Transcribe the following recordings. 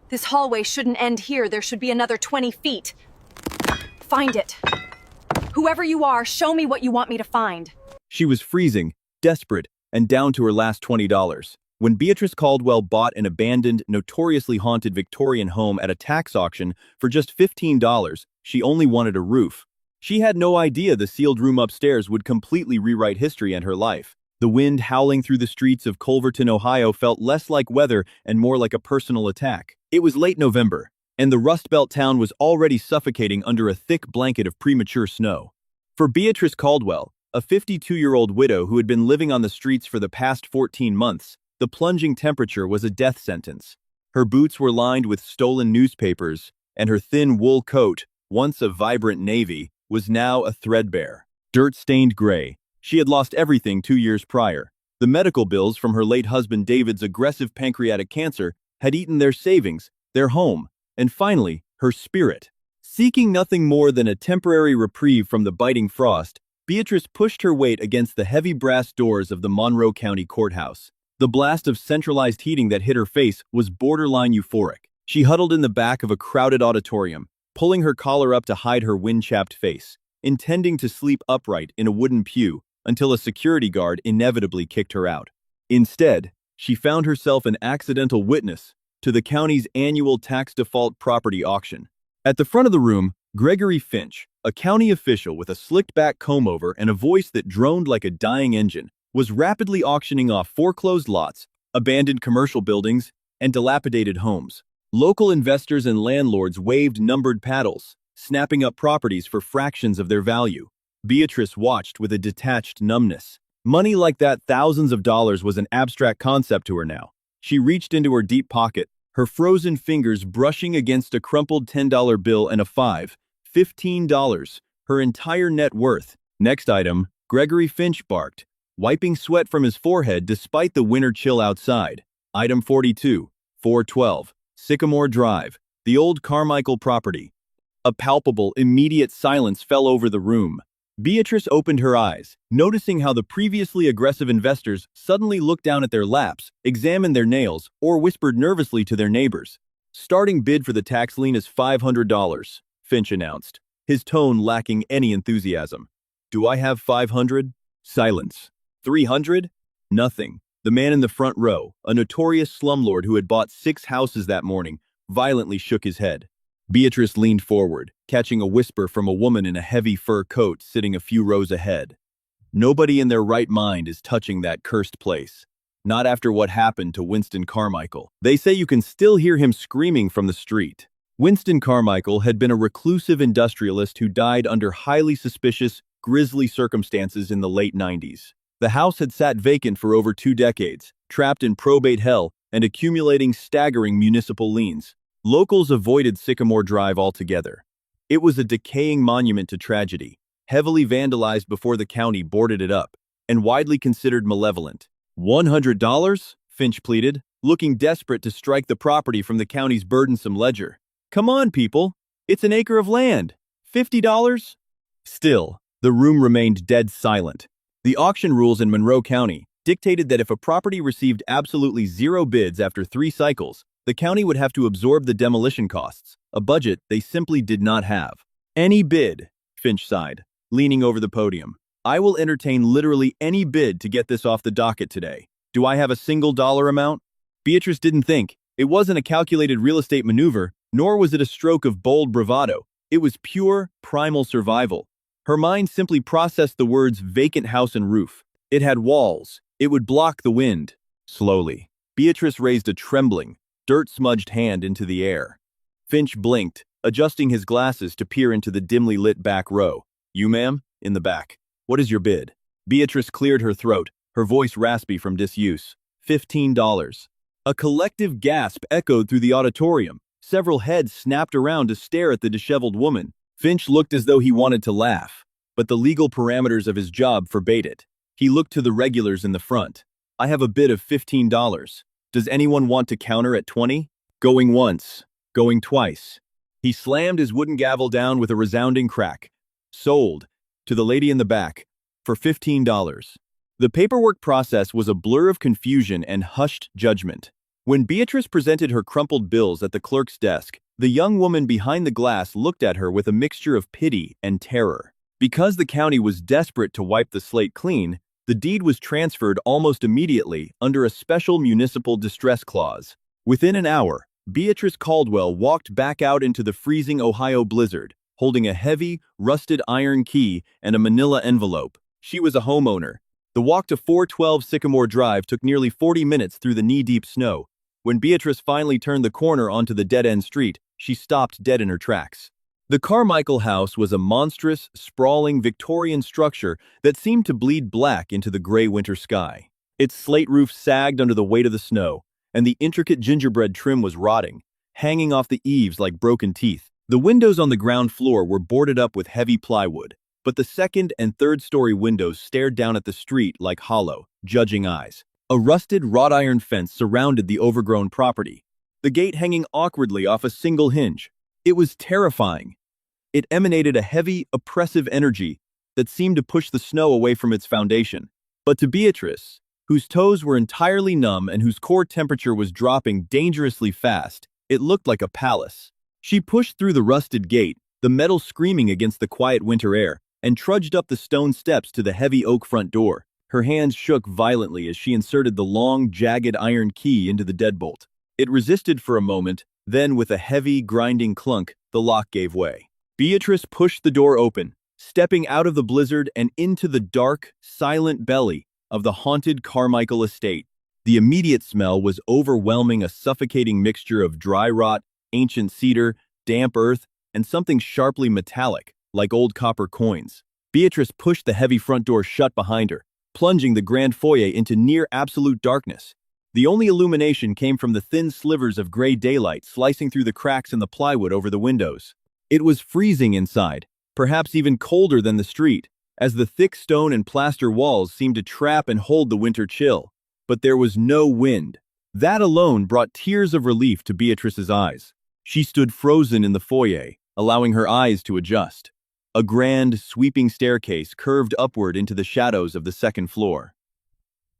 This hallway shouldn't end here. There should be another 20 feet. Find it. Whoever you are, show me what you want me to find. She was freezing, desperate, and down to her last $20. When Beatrice Caldwell bought an abandoned, notoriously haunted Victorian home at a tax auction for just $15, she only wanted a roof. She had no idea the sealed room upstairs would completely rewrite history and her life. The wind howling through the streets of Culverton, Ohio felt less like weather and more like a personal attack. It was late November, and the Rust Belt town was already suffocating under a thick blanket of premature snow. For Beatrice Caldwell, a 52-year-old widow who had been living on the streets for the past 14 months, the plunging temperature was a death sentence. Her boots were lined with stolen newspapers, and her thin wool coat, once a vibrant navy, was now a threadbare, dirt-stained gray. She had lost everything 2 years prior. The medical bills from her late husband David's aggressive pancreatic cancer had eaten their savings, their home, and finally, her spirit. Seeking nothing more than a temporary reprieve from the biting frost, Beatrice pushed her weight against the heavy brass doors of the Monroe County Courthouse. The blast of centralized heating that hit her face was borderline euphoric. She huddled in the back of a crowded auditorium, pulling her collar up to hide her wind-chapped face, intending to sleep upright in a wooden pew until a security guard inevitably kicked her out. Instead, she found herself an accidental witness to the county's annual tax default property auction. At the front of the room, Gregory Finch, a county official with a slicked-back comb-over and a voice that droned like a dying engine, was rapidly auctioning off foreclosed lots, abandoned commercial buildings, and dilapidated homes. Local investors and landlords waved numbered paddles, snapping up properties for fractions of their value. Beatrice watched with a detached numbness. Money like that, thousands of dollars, was an abstract concept to her now. She reached into her deep pocket, her frozen fingers brushing against a crumpled $10 bill and a $5, $15, her entire net worth. Next item, Gregory Finch barked, wiping sweat from his forehead despite the winter chill outside. Item 42, 412, Sycamore Drive, the old Carmichael property. A palpable, immediate silence fell over the room. Beatrice opened her eyes, noticing how the previously aggressive investors suddenly looked down at their laps, examined their nails, or whispered nervously to their neighbors. Starting bid for the tax lien is $500, Finch announced, his tone lacking any enthusiasm. Do I have 500? Silence. 300? Nothing. The man in the front row, a notorious slumlord who had bought 6 houses that morning, violently shook his head. Beatrice leaned forward, catching a whisper from a woman in a heavy fur coat sitting a few rows ahead. Nobody in their right mind is touching that cursed place. Not after what happened to Winston Carmichael. They say you can still hear him screaming from the street. Winston Carmichael had been a reclusive industrialist who died under highly suspicious, grisly circumstances in the late 90s. The house had sat vacant for over 2 decades, trapped in probate hell and accumulating staggering municipal liens. Locals avoided Sycamore Drive altogether. It was a decaying monument to tragedy, heavily vandalized before the county boarded it up, and widely considered malevolent. $100? Finch pleaded, looking desperate to strike the property from the county's burdensome ledger. Come on, people. It's an acre of land. $50? Still, the room remained dead silent. The auction rules in Monroe County dictated that if a property received absolutely 0 bids after 3 cycles, the county would have to absorb the demolition costs, a budget they simply did not have. Any bid, Finch sighed, leaning over the podium. I will entertain literally any bid to get this off the docket today. Do I have a single dollar amount? Beatrice didn't think. It wasn't a calculated real estate maneuver, nor was it a stroke of bold bravado. It was pure, primal survival. Her mind simply processed the words vacant house and roof. It had walls. It would block the wind. Slowly, Beatrice raised a trembling, dirt-smudged hand into the air. Finch blinked, adjusting his glasses to peer into the dimly lit back row. You, ma'am? In the back. What is your bid? Beatrice cleared her throat, her voice raspy from disuse. $15. A collective gasp echoed through the auditorium. Several heads snapped around to stare at the disheveled woman. Finch looked as though he wanted to laugh, but the legal parameters of his job forbade it. He looked to the regulars in the front. I have a bid of $15. Does anyone want to counter at 20? Going once. Going twice. He slammed his wooden gavel down with a resounding crack. Sold. To the lady in the back. For $15. The paperwork process was a blur of confusion and hushed judgment. When Beatrice presented her crumpled bills at the clerk's desk, the young woman behind the glass looked at her with a mixture of pity and terror. Because the county was desperate to wipe the slate clean, the deed was transferred almost immediately under a special municipal distress clause. Within an hour, Beatrice Caldwell walked back out into the freezing Ohio blizzard, holding a heavy, rusted iron key and a manila envelope. She was a homeowner. The walk to 412 Sycamore Drive took nearly 40 minutes through the knee-deep snow. When Beatrice finally turned the corner onto the dead-end street, she stopped dead in her tracks. The Carmichael house was a monstrous, sprawling Victorian structure that seemed to bleed black into the gray winter sky. Its slate roof sagged under the weight of the snow, and the intricate gingerbread trim was rotting, hanging off the eaves like broken teeth. The windows on the ground floor were boarded up with heavy plywood, but the second and third-story windows stared down at the street like hollow, judging eyes. A rusted wrought iron fence surrounded the overgrown property, the gate hanging awkwardly off a single hinge. It was terrifying. It emanated a heavy, oppressive energy that seemed to push the snow away from its foundation. But to Beatrice, whose toes were entirely numb and whose core temperature was dropping dangerously fast, it looked like a palace. She pushed through the rusted gate, the metal screaming against the quiet winter air, and trudged up the stone steps to the heavy oak front door. Her hands shook violently as she inserted the long, jagged iron key into the deadbolt. It resisted for a moment, then with a heavy, grinding clunk, the lock gave way. Beatrice pushed the door open, stepping out of the blizzard and into the dark, silent belly of the haunted Carmichael estate. The immediate smell was overwhelming, a suffocating mixture of dry rot, ancient cedar, damp earth, and something sharply metallic, like old copper coins. Beatrice pushed the heavy front door shut behind her, plunging the grand foyer into near absolute darkness. The only illumination came from the thin slivers of gray daylight slicing through the cracks in the plywood over the windows. It was freezing inside, perhaps even colder than the street, as the thick stone and plaster walls seemed to trap and hold the winter chill. But there was no wind. That alone brought tears of relief to Beatrice's eyes. She stood frozen in the foyer, allowing her eyes to adjust. A grand, sweeping staircase curved upward into the shadows of the second floor.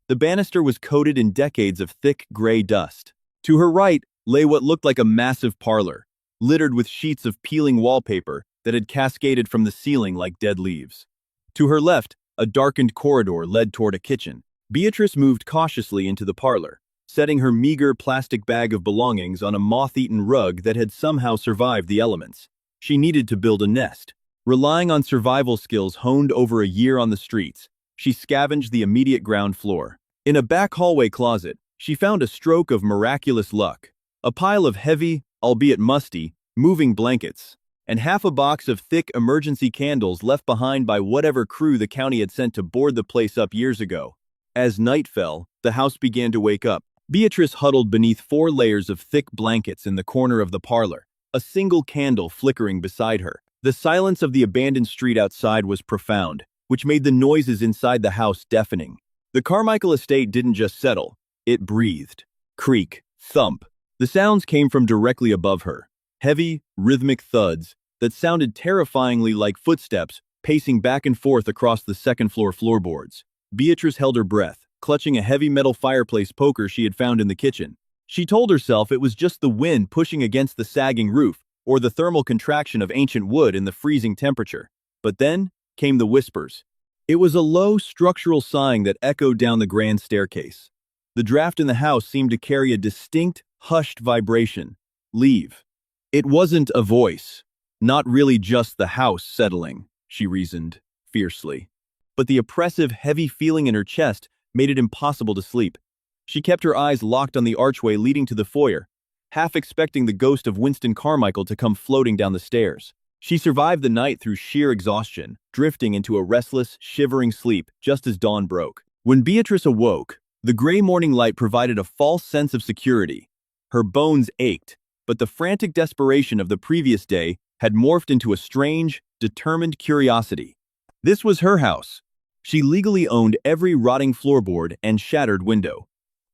The banister was coated in decades of thick, gray dust. To her right lay what looked like a massive parlor, littered with sheets of peeling wallpaper that had cascaded from the ceiling like dead leaves. To her left, a darkened corridor led toward a kitchen. Beatrice moved cautiously into the parlor, setting her meager plastic bag of belongings on a moth-eaten rug that had somehow survived the elements. She needed to build a nest. Relying on survival skills honed over a year on the streets, she scavenged the immediate ground floor. In a back hallway closet, she found a stroke of miraculous luck. A pile of heavy, albeit musty, moving blankets, and half a box of thick emergency candles left behind by whatever crew the county had sent to board the place up years ago. As night fell, the house began to wake up. Beatrice huddled beneath 4 layers of thick blankets in the corner of the parlor, a single candle flickering beside her. The silence of the abandoned street outside was profound, which made the noises inside the house deafening. The Carmichael estate didn't just settle, it breathed. Creak, thump. The sounds came from directly above her. Heavy, rhythmic thuds that sounded terrifyingly like footsteps pacing back and forth across the second-floor floorboards. Beatrice held her breath, clutching a heavy metal fireplace poker she had found in the kitchen. She told herself it was just the wind pushing against the sagging roof, or the thermal contraction of ancient wood in the freezing temperature. But then came the whispers. It was a low, structural sighing that echoed down the grand staircase. The draft in the house seemed to carry a distinct, hushed vibration. Leave. It wasn't a voice. Not really just the house settling, she reasoned, fiercely. But the oppressive, heavy feeling in her chest made it impossible to sleep. She kept her eyes locked on the archway leading to the foyer, half expecting the ghost of Winston Carmichael to come floating down the stairs. She survived the night through sheer exhaustion, drifting into a restless, shivering sleep just as dawn broke. When Beatrice awoke, the gray morning light provided a false sense of security. Her bones ached, but the frantic desperation of the previous day had morphed into a strange, determined curiosity. This was her house. She legally owned every rotting floorboard and shattered window.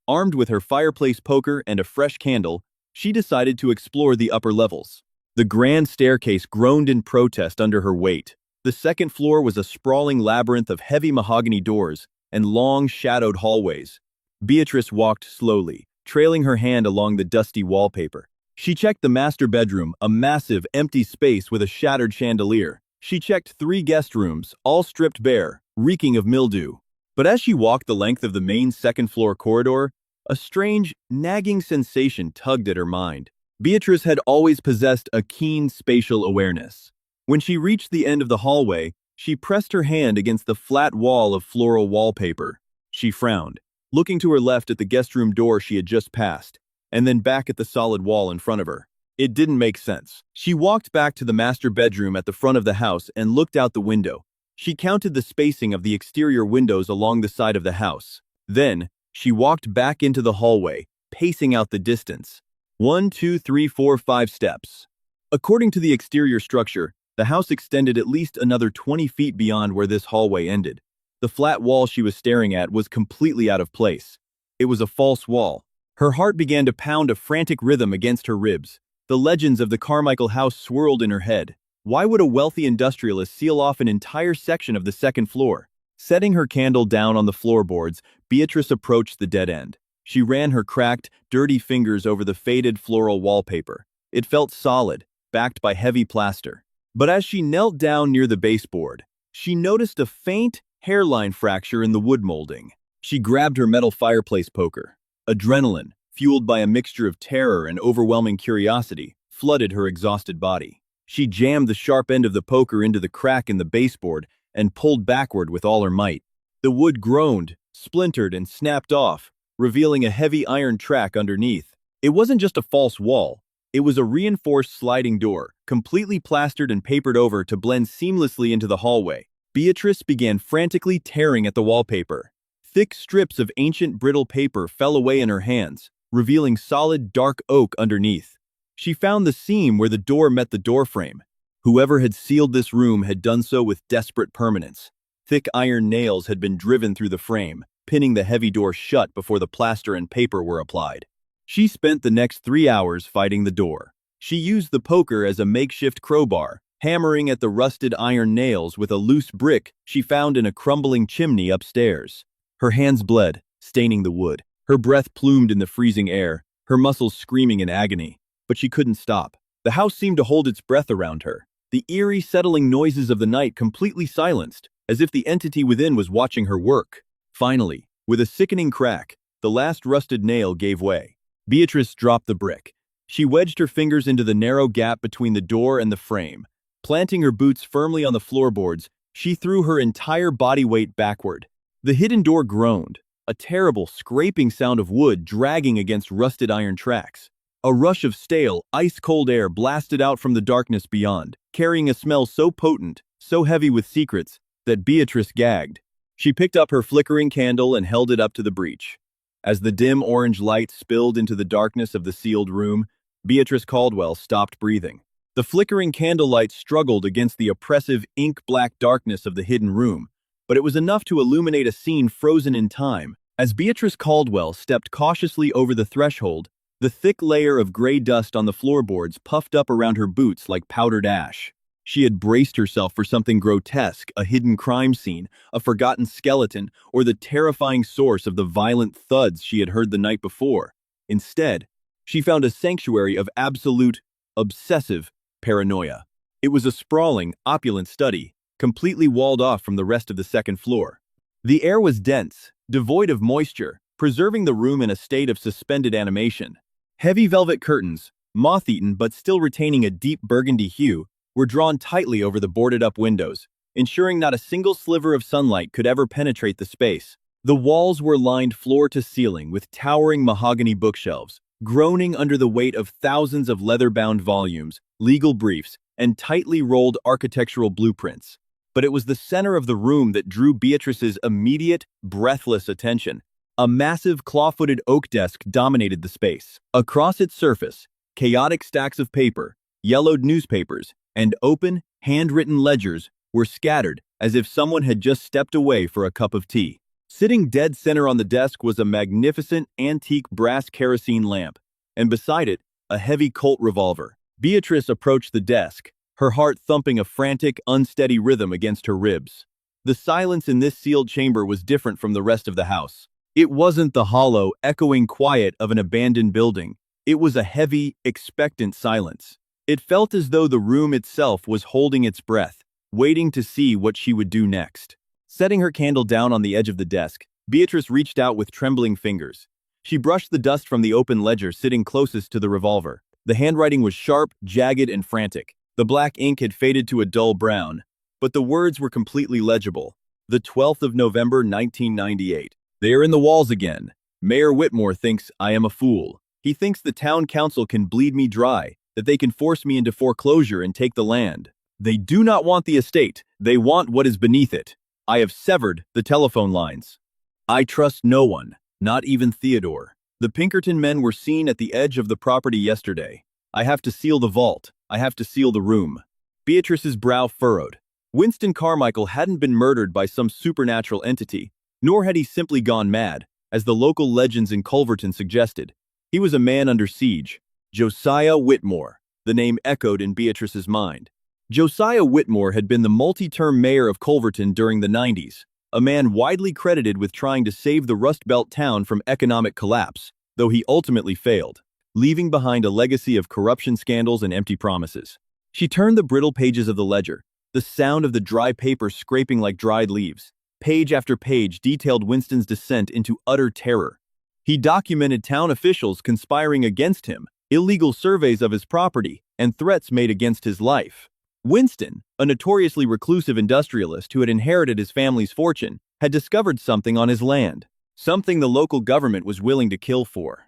Armed with her fireplace poker and a fresh candle, she decided to explore the upper levels. The grand staircase groaned in protest under her weight. The second floor was a sprawling labyrinth of heavy mahogany doors and long, shadowed hallways. Beatrice walked slowly, trailing her hand along the dusty wallpaper. She checked the master bedroom, a massive, empty space with a shattered chandelier. She checked 3 guest rooms, all stripped bare, reeking of mildew. But as she walked the length of the main second-floor corridor, a strange, nagging sensation tugged at her mind. Beatrice had always possessed a keen spatial awareness. When she reached the end of the hallway, she pressed her hand against the flat wall of floral wallpaper. She frowned, looking to her left at the guest room door she had just passed, and then back at the solid wall in front of her. It didn't make sense. She walked back to the master bedroom at the front of the house and looked out the window. She counted the spacing of the exterior windows along the side of the house. Then, she walked back into the hallway, pacing out the distance. 1, 2, 3, 4, 5 steps. According to the exterior structure, the house extended at least another 20 feet beyond where this hallway ended. The flat wall she was staring at was completely out of place. It was a false wall. Her heart began to pound a frantic rhythm against her ribs. The legends of the Carmichael house swirled in her head. Why would a wealthy industrialist seal off an entire section of the second floor? Setting her candle down on the floorboards, Beatrice approached the dead end. She ran her cracked, dirty fingers over the faded floral wallpaper. It felt solid, backed by heavy plaster. But as she knelt down near the baseboard, she noticed a faint hairline fracture in the wood molding. She grabbed her metal fireplace poker. Adrenaline, fueled by a mixture of terror and overwhelming curiosity, flooded her exhausted body. She jammed the sharp end of the poker into the crack in the baseboard and pulled backward with all her might. The wood groaned, splintered, and snapped off, revealing a heavy iron track underneath. It wasn't just a false wall. It was a reinforced sliding door, completely plastered and papered over to blend seamlessly into the hallway. Beatrice began frantically tearing at the wallpaper. Thick strips of ancient brittle paper fell away in her hands, revealing solid dark oak underneath. She found the seam where the door met the doorframe. Whoever had sealed this room had done so with desperate permanence. Thick iron nails had been driven through the frame, pinning the heavy door shut before the plaster and paper were applied. She spent the next 3 hours fighting the door. She used the poker as a makeshift crowbar, hammering at the rusted iron nails with a loose brick she found in a crumbling chimney upstairs. Her hands bled, staining the wood. Her breath plumed in the freezing air, her muscles screaming in agony. But she couldn't stop. The house seemed to hold its breath around her. The eerie, settling noises of the night completely silenced, as if the entity within was watching her work. Finally, with a sickening crack, the last rusted nail gave way. Beatrice dropped the brick. She wedged her fingers into the narrow gap between the door and the frame. Planting her boots firmly on the floorboards, she threw her entire body weight backward. The hidden door groaned, a terrible scraping sound of wood dragging against rusted iron tracks. A rush of stale, ice-cold air blasted out from the darkness beyond, carrying a smell so potent, so heavy with secrets, that Beatrice gagged. She picked up her flickering candle and held it up to the breach. As the dim orange light spilled into the darkness of the sealed room, Beatrice Caldwell stopped breathing. The flickering candlelight struggled against the oppressive ink-black darkness of the hidden room, but it was enough to illuminate a scene frozen in time. As Beatrice Caldwell stepped cautiously over the threshold, the thick layer of gray dust on the floorboards puffed up around her boots like powdered ash. She had braced herself for something grotesque, a hidden crime scene, a forgotten skeleton, or the terrifying source of the violent thuds she had heard the night before. Instead, she found a sanctuary of absolute, obsessive paranoia. It was a sprawling, opulent study, completely walled off from the rest of the second floor. The air was dense, devoid of moisture, preserving the room in a state of suspended animation. Heavy velvet curtains, moth-eaten but still retaining a deep burgundy hue, were drawn tightly over the boarded-up windows, ensuring not a single sliver of sunlight could ever penetrate the space. The walls were lined floor to ceiling with towering mahogany bookshelves, groaning under the weight of thousands of leather-bound volumes, legal briefs, and tightly rolled architectural blueprints. But it was the center of the room that drew Beatrice's immediate, breathless attention. A massive claw-footed oak desk dominated the space. Across its surface, chaotic stacks of paper, yellowed newspapers, and open, handwritten ledgers were scattered as if someone had just stepped away for a cup of tea. Sitting dead center on the desk was a magnificent antique brass kerosene lamp, and beside it, a heavy Colt revolver. Beatrice approached the desk, her heart thumping a frantic, unsteady rhythm against her ribs. The silence in this sealed chamber was different from the rest of the house. It wasn't the hollow, echoing quiet of an abandoned building. It was a heavy, expectant silence. It felt as though the room itself was holding its breath, waiting to see what she would do next. Setting her candle down on the edge of the desk, Beatrice reached out with trembling fingers. She brushed the dust from the open ledger sitting closest to the revolver. The handwriting was sharp, jagged, and frantic. The black ink had faded to a dull brown, but the words were completely legible. The 12th of November, 1998. They are in the walls again. Mayor Whitmore thinks I am a fool. He thinks the town council can bleed me dry, that they can force me into foreclosure and take the land. They do not want the estate. They want what is beneath it. I have severed the telephone lines. I trust no one, not even Theodore. The Pinkerton men were seen at the edge of the property yesterday. I have to seal the vault. I have to seal the room. Beatrice's brow furrowed. Winston Carmichael hadn't been murdered by some supernatural entity, nor had he simply gone mad, as the local legends in Culverton suggested. He was a man under siege. Josiah Whitmore. The name echoed in Beatrice's mind. Josiah Whitmore had been the multi-term mayor of Culverton during the 90s, a man widely credited with trying to save the Rust Belt town from economic collapse, though he ultimately failed, leaving behind a legacy of corruption scandals and empty promises. She turned the brittle pages of the ledger, the sound of the dry paper scraping like dried leaves. Page after page detailed Winston's descent into utter terror. He documented town officials conspiring against him, illegal surveys of his property, and threats made against his life. Winston, a notoriously reclusive industrialist who had inherited his family's fortune, had discovered something on his land, something the local government was willing to kill for.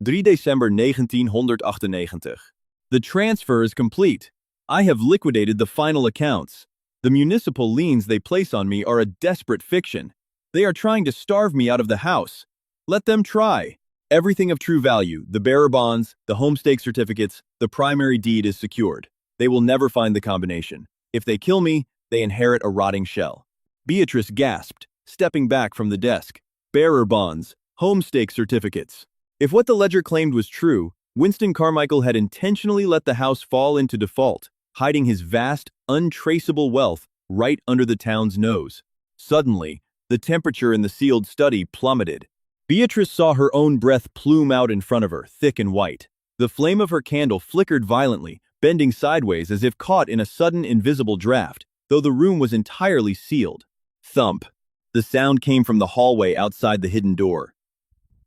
3 December 1998. The transfer is complete. I have liquidated the final accounts. The municipal liens they place on me are a desperate fiction. They are trying to starve me out of the house. Let them try. Everything of true value, the bearer bonds, the homestake certificates, the primary deed is secured. They will never find the combination. If they kill me, they inherit a rotting shell. Beatrice gasped, stepping back from the desk. Bearer bonds, homestake certificates. If what the ledger claimed was true, Winston Carmichael had intentionally let the house fall into default, hiding his vast, untraceable wealth right under the town's nose. Suddenly, the temperature in the sealed study plummeted. Beatrice saw her own breath plume out in front of her, thick and white. The flame of her candle flickered violently, bending sideways as if caught in a sudden invisible draft, though the room was entirely sealed. Thump. The sound came from the hallway outside the hidden door.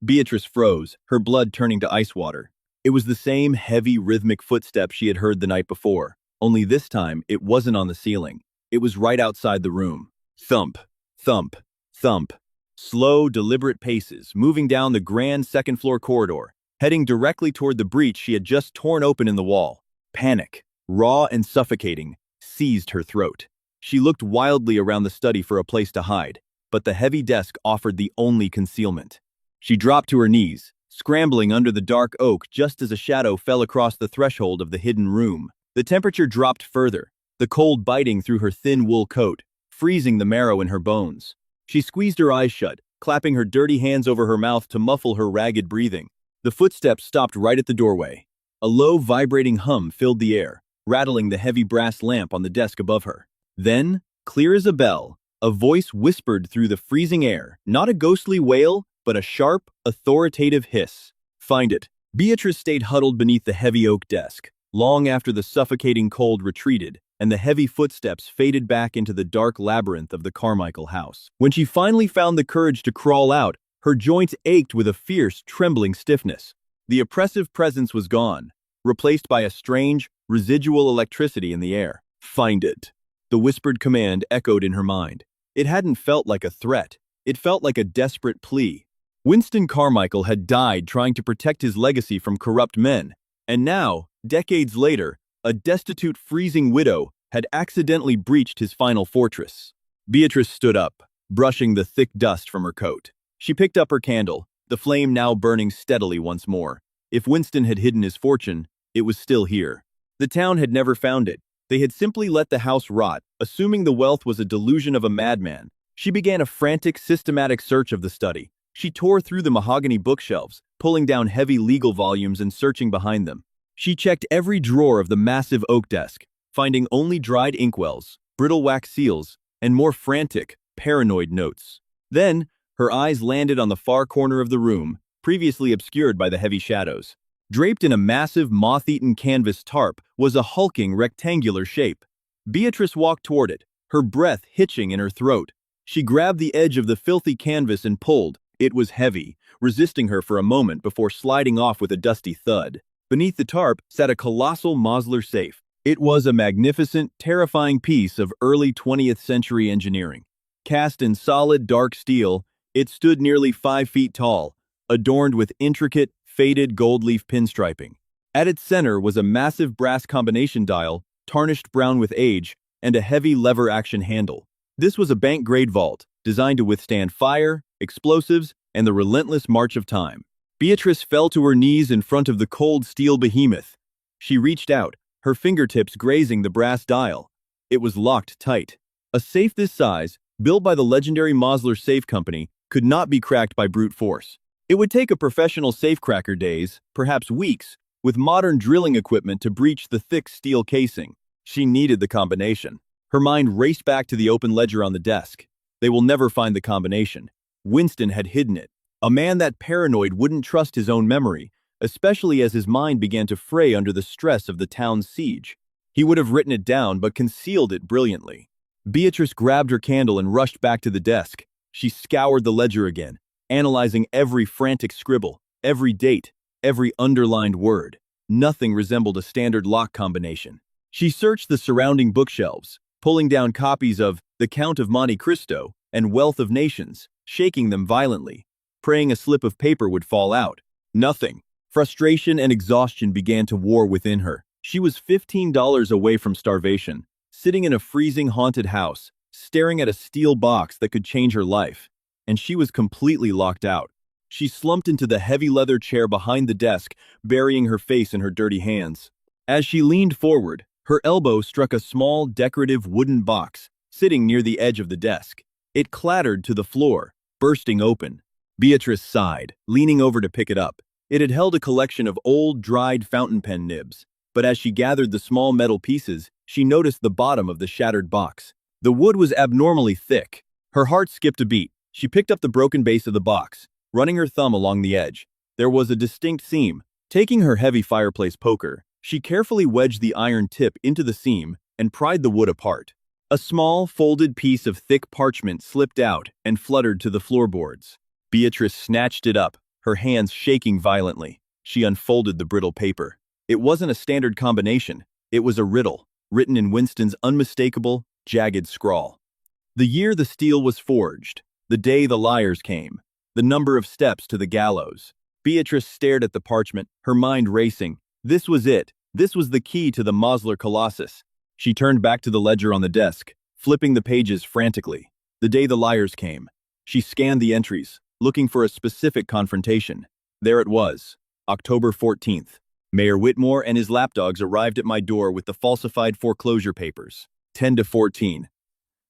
Beatrice froze, her blood turning to ice water. It was the same heavy, rhythmic footsteps she had heard the night before. Only this time, it wasn't on the ceiling. It was right outside the room. Thump, thump, thump. Slow, deliberate paces, moving down the grand second-floor corridor, heading directly toward the breach she had just torn open in the wall. Panic, raw and suffocating, seized her throat. She looked wildly around the study for a place to hide, but the heavy desk offered the only concealment. She dropped to her knees, scrambling under the dark oak just as a shadow fell across the threshold of the hidden room. The temperature dropped further, the cold biting through her thin wool coat, freezing the marrow in her bones. She squeezed her eyes shut, clapping her dirty hands over her mouth to muffle her ragged breathing. The footsteps stopped right at the doorway. A low, vibrating hum filled the air, rattling the heavy brass lamp on the desk above her. Then, clear as a bell, a voice whispered through the freezing air, not a ghostly wail, but a sharp, authoritative hiss. Find it. Beatrice stayed huddled beneath the heavy oak desk, long after the suffocating cold retreated, and the heavy footsteps faded back into the dark labyrinth of the Carmichael house. When she finally found the courage to crawl out, her joints ached with a fierce, trembling stiffness. The oppressive presence was gone, replaced by a strange, residual electricity in the air. Find it. The whispered command echoed in her mind. It hadn't felt like a threat. It felt like a desperate plea. Winston Carmichael had died trying to protect his legacy from corrupt men, and now, decades later, a destitute, freezing widow had accidentally breached his final fortress. Beatrice stood up, brushing the thick dust from her coat. She picked up her candle, the flame now burning steadily once more. If Winston had hidden his fortune, it was still here. The town had never found it. They had simply let the house rot, assuming the wealth was a delusion of a madman. She began a frantic, systematic search of the study. She tore through the mahogany bookshelves, pulling down heavy legal volumes and searching behind them. She checked every drawer of the massive oak desk, finding only dried inkwells, brittle wax seals, and more frantic, paranoid notes. Then, Her eyes landed on the far corner of the room, previously obscured by the heavy shadows. Draped in a massive moth-eaten canvas tarp was a hulking rectangular shape. Beatrice walked toward it, her breath hitching in her throat. She grabbed the edge of the filthy canvas and pulled. It was heavy, resisting her for a moment before sliding off with a dusty thud. Beneath the tarp sat a colossal Mosler safe. It was a magnificent, terrifying piece of early 20th century engineering. Cast in solid, dark steel, it stood nearly 5 feet tall, adorned with intricate, faded gold leaf pinstriping. At its center was a massive brass combination dial, tarnished brown with age, and a heavy lever-action handle. This was a bank-grade vault, designed to withstand fire, explosives, and the relentless march of time. Beatrice fell to her knees in front of the cold steel behemoth. She reached out, her fingertips grazing the brass dial. It was locked tight. A safe this size, built by the legendary Mosler Safe Company, could not be cracked by brute force. It would take a professional safecracker days, perhaps weeks, with modern drilling equipment to breach the thick steel casing. She needed the combination. Her mind raced back to the open ledger on the desk. They will never find the combination. Winston had hidden it. A man that paranoid wouldn't trust his own memory, especially as his mind began to fray under the stress of the town's siege. He would have written it down but concealed it brilliantly. Beatrice grabbed her candle and rushed back to the desk. She scoured the ledger again, analyzing every frantic scribble, every date, every underlined word. Nothing resembled a standard lock combination. She searched the surrounding bookshelves, pulling down copies of The Count of Monte Cristo and Wealth of Nations, shaking them violently, praying a slip of paper would fall out. Nothing. Frustration and exhaustion began to war within her. She was $15 away from starvation, sitting in a freezing haunted house, staring at a steel box that could change her life. And she was completely locked out. She slumped into the heavy leather chair behind the desk, burying her face in her dirty hands. As she leaned forward, her elbow struck a small, decorative wooden box, sitting near the edge of the desk. It clattered to the floor, bursting open. Beatrice sighed, leaning over to pick it up. It had held a collection of old, dried fountain pen nibs, but as she gathered the small metal pieces, she noticed the bottom of the shattered box. The wood was abnormally thick. Her heart skipped a beat. She picked up the broken base of the box, running her thumb along the edge. There was a distinct seam. Taking her heavy fireplace poker, she carefully wedged the iron tip into the seam and pried the wood apart. A small, folded piece of thick parchment slipped out and fluttered to the floorboards. Beatrice snatched it up, her hands shaking violently. She unfolded the brittle paper. It wasn't a standard combination. It was a riddle, written in Winston's unmistakable, jagged scrawl. The year the steel was forged, the day the liars came, the number of steps to the gallows. Beatrice stared at the parchment, her mind racing. This was it. This was the key to the Mosler Colossus. She turned back to the ledger on the desk, flipping the pages frantically. The day the liars came. She scanned the entries, looking for a specific confrontation. There it was, October 14th. Mayor Whitmore and his lapdogs arrived at my door with the falsified foreclosure papers. 10 to 14.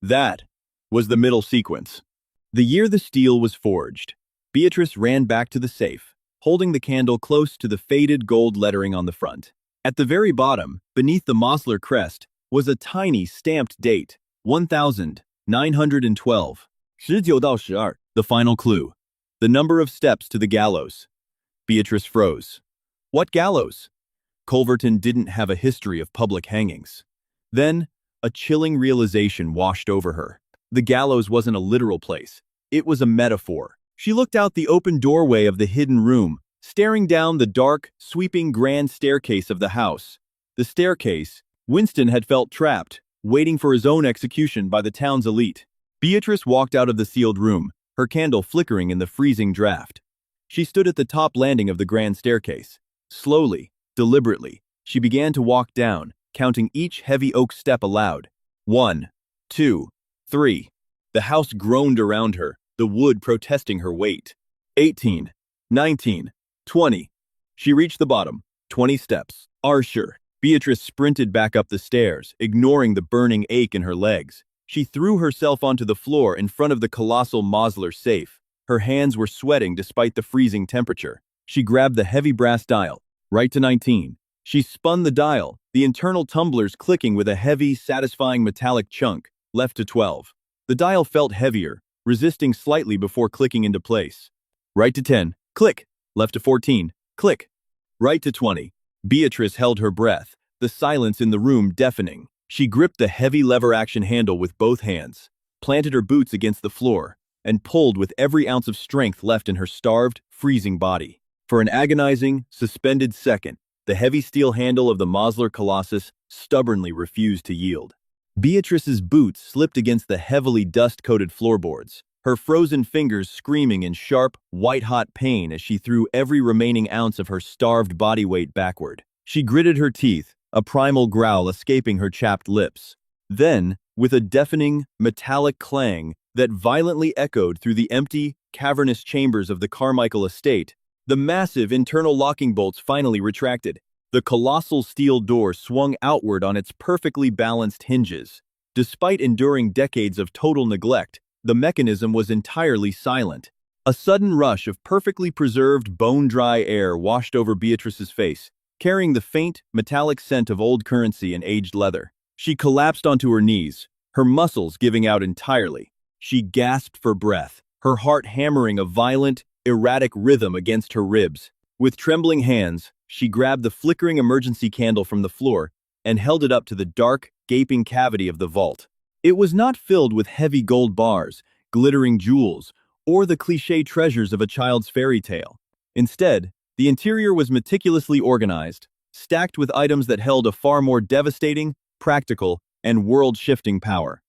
That was the middle sequence. The year the steel was forged. Beatrice ran back to the safe, holding the candle close to the faded gold lettering on the front. At the very bottom, beneath the Mosler crest, was a tiny stamped date, 1912. 19到12, the final clue. The number of steps to the gallows. Beatrice froze. What gallows? Culverton didn't have a history of public hangings. Then, a chilling realization washed over her. The gallows wasn't a literal place. It was a metaphor. She looked out the open doorway of the hidden room, staring down the dark, sweeping grand staircase of the house. The staircase, Winston had felt trapped, waiting for his own execution by the town's elite. Beatrice walked out of the sealed room, her candle flickering in the freezing draft. She stood at the top landing of the grand staircase. Slowly, deliberately, she began to walk down, counting each heavy oak step aloud. 1, 2, 3. The house groaned around her, the wood protesting her weight. 18, 19, 20. She reached the bottom. 20 steps. Archer. Beatrice sprinted back up the stairs, ignoring the burning ache in her legs. She threw herself onto the floor in front of the colossal Mosler safe. Her hands were sweating despite the freezing temperature. She grabbed the heavy brass dial, right to 19. She spun the dial, the internal tumblers clicking with a heavy, satisfying metallic chunk, left to 12. The dial felt heavier, resisting slightly before clicking into place. Right to 10, click. Left to 14, click. Right to 20. Beatrice held her breath, the silence in the room deafening. She gripped the heavy lever-action handle with both hands, planted her boots against the floor, and pulled with every ounce of strength left in her starved, freezing body. For an agonizing, suspended second, the heavy steel handle of the Mosler Colossus stubbornly refused to yield. Beatrice's boots slipped against the heavily dust-coated floorboards, her frozen fingers screaming in sharp, white-hot pain as she threw every remaining ounce of her starved body weight backward. She gritted her teeth, a primal growl escaping her chapped lips. Then, with a deafening, metallic clang that violently echoed through the empty, cavernous chambers of the Carmichael estate, the massive internal locking bolts finally retracted. The colossal steel door swung outward on its perfectly balanced hinges. Despite enduring decades of total neglect, the mechanism was entirely silent. A sudden rush of perfectly preserved, bone-dry air washed over Beatrice's face, carrying the faint, metallic scent of old currency and aged leather. She collapsed onto her knees, her muscles giving out entirely. She gasped for breath, her heart hammering a violent, erratic rhythm against her ribs. With trembling hands, she grabbed the flickering emergency candle from the floor and held it up to the dark, gaping cavity of the vault. It was not filled with heavy gold bars, glittering jewels, or the cliché treasures of a child's fairy tale. Instead, the interior was meticulously organized, stacked with items that held a far more devastating, practical, and world-shifting power.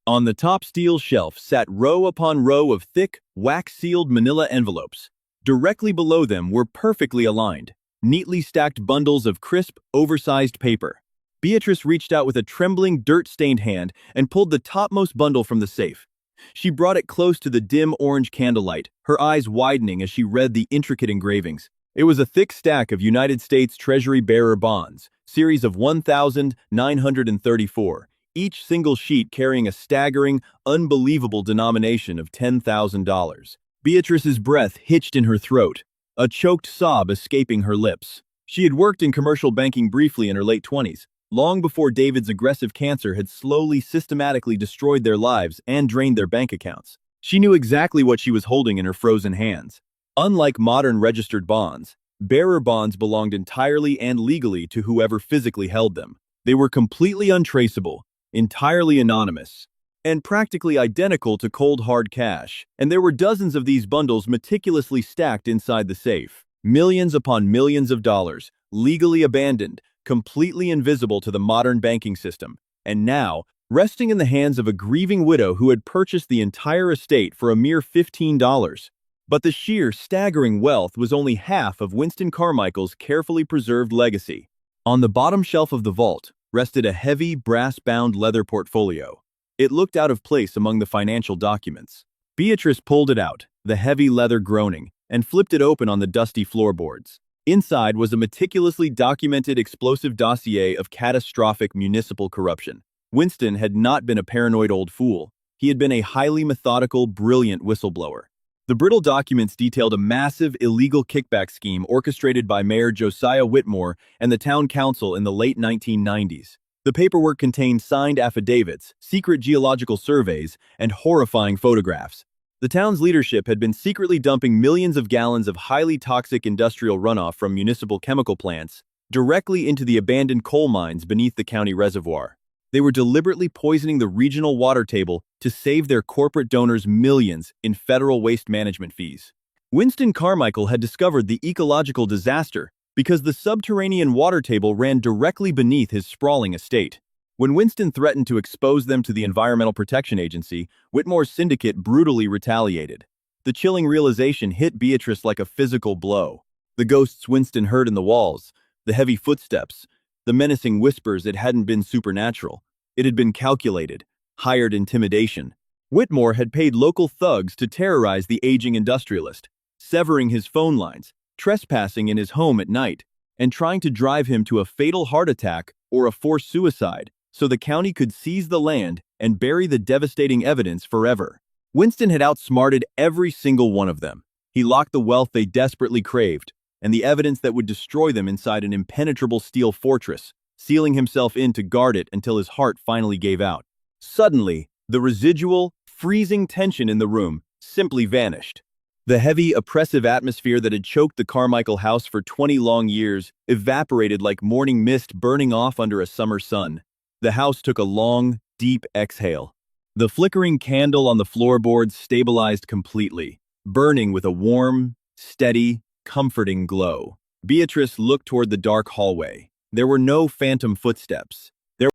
On the top steel shelf sat row upon row of thick, wax-sealed manila envelopes. Directly below them were perfectly aligned, neatly stacked bundles of crisp, oversized paper. Beatrice reached out with a trembling, dirt-stained hand and pulled the topmost bundle from the safe. She brought it close to the dim orange candlelight, her eyes widening as she read the intricate engravings. It was a thick stack of United States Treasury bearer bonds, series of 1,934, each single sheet carrying a staggering, unbelievable denomination of $10,000. Beatrice's breath hitched in her throat, a choked sob escaping her lips. She had worked in commercial banking briefly in her late 20s, long before David's aggressive cancer had slowly, systematically destroyed their lives and drained their bank accounts. She knew exactly what she was holding in her frozen hands. Unlike modern registered bonds, bearer bonds belonged entirely and legally to whoever physically held them. They were completely untraceable, entirely anonymous, and practically identical to cold hard cash, and there were dozens of these bundles meticulously stacked inside the safe. Millions upon millions of dollars, legally abandoned, completely invisible to the modern banking system, and now, resting in the hands of a grieving widow who had purchased the entire estate for a mere $15. But the sheer, staggering wealth was only half of Winston Carmichael's carefully preserved legacy. On the bottom shelf of the vault rested a heavy, brass-bound leather portfolio. It looked out of place among the financial documents. Beatrice pulled it out, the heavy leather groaning, and flipped it open on the dusty floorboards. Inside was a meticulously documented explosive dossier of catastrophic municipal corruption. Winston had not been a paranoid old fool. He had been a highly methodical, brilliant whistleblower. The brittle documents detailed a massive, illegal kickback scheme orchestrated by Mayor Josiah Whitmore and the town council in the late 1990s. The paperwork contained signed affidavits, secret geological surveys, and horrifying photographs. The town's leadership had been secretly dumping millions of gallons of highly toxic industrial runoff from municipal chemical plants directly into the abandoned coal mines beneath the county reservoir. They were deliberately poisoning the regional water table to save their corporate donors millions in federal waste management fees. Winston Carmichael had discovered the ecological disaster because the subterranean water table ran directly beneath his sprawling estate. When Winston threatened to expose them to the Environmental Protection Agency, Whitmore's syndicate brutally retaliated. The chilling realization hit Beatrice like a physical blow. The ghosts Winston heard in the walls, the heavy footsteps, the menacing whispers, it hadn't been supernatural. It had been calculated, hired intimidation. Whitmore had paid local thugs to terrorize the aging industrialist, severing his phone lines, trespassing in his home at night, and trying to drive him to a fatal heart attack or a forced suicide so the county could seize the land and bury the devastating evidence forever. Winston had outsmarted every single one of them. He locked the wealth they desperately craved, and the evidence that would destroy them inside an impenetrable steel fortress, sealing himself in to guard it until his heart finally gave out. Suddenly, the residual, Freezing tension in the room simply vanished. The heavy, oppressive atmosphere that had choked the Carmichael house for 20 long years evaporated like morning mist burning off under a summer sun. The house took a long, deep exhale. The flickering candle on the floorboards stabilized completely, burning with a warm, steady, comforting glow. Beatrice looked toward the dark hallway. There were no phantom footsteps,